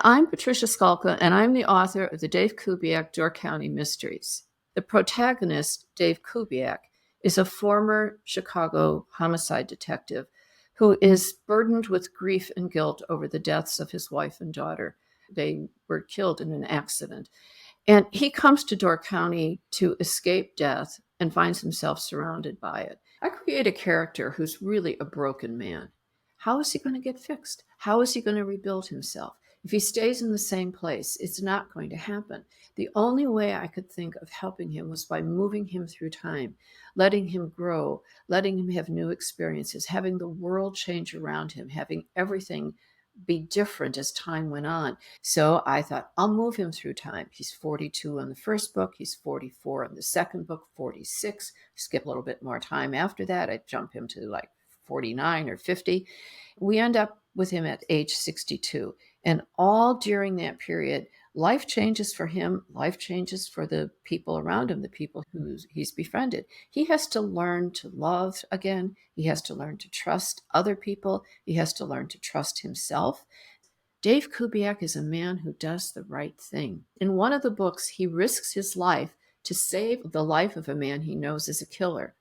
I'm Patricia Skalka, and I'm the author of the Dave Cubiak Door County Mysteries. The protagonist, Dave Cubiak, is a former Chicago homicide detective who is burdened with grief and guilt over the deaths of his wife and daughter. They were killed in an accident. And he comes to Door County to escape death and finds himself surrounded by it. I create a character who's really a broken man. How is he going to get fixed? How is he going to rebuild himself? If he stays in the same place, it's not going to happen. The only way I could think of helping him was by moving him through time, letting him grow, letting him have new experiences, having the world change around him, having everything be different as time went on. So I thought, I'll move him through time. He's 42 in the first book. He's 44 in the second book, 46. Skip a little bit more time after that. I jump him to like 49 or 50. We end up with him at age 62. And all during that period, life changes for him. Life changes for the people around him, the people who he's befriended. He has to learn to love again. He has to learn to trust other people. He has to learn to trust himself. Dave Cubiak is a man who does the right thing. In one of the books, he risks his life to save the life of a man he knows is a killer.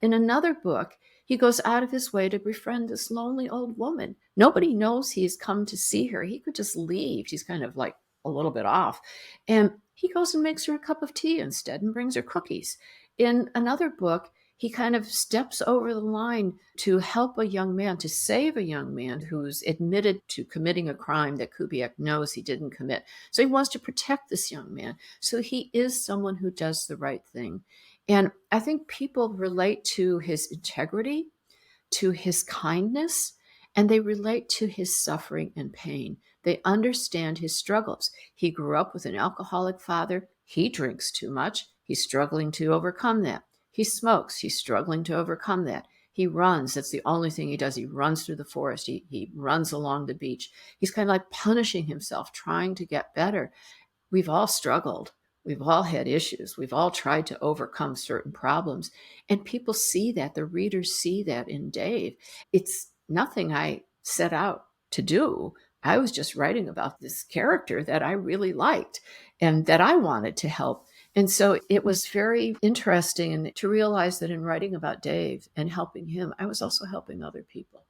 In another book, he goes out of his way to befriend this lonely old woman. Nobody knows he's come to see her. He could just leave. She's kind of like a little bit off. And he goes and makes her a cup of tea instead and brings her cookies. In another book, he kind of steps over the line to help a young man, to save a young man who's admitted to committing a crime that Kubiak knows he didn't commit. So he wants to protect this young man. So he is someone who does the right thing. And I think people relate to his integrity, to his kindness, and they relate to his suffering and pain. They understand his struggles. He grew up with an alcoholic father. He drinks too much. He's struggling to overcome that. He smokes. He's struggling to overcome that. He runs. That's the only thing he does. He runs through the forest. He runs along the beach. He's kind of like punishing himself, trying to get better. We've all struggled. We've all had issues. We've all tried to overcome certain problems. And people see that. The readers see that in Dave. It's nothing I set out to do. I was just writing about this character that I really liked and that I wanted to help. And so it was very interesting to realize that in writing about Dave and helping him, I was also helping other people.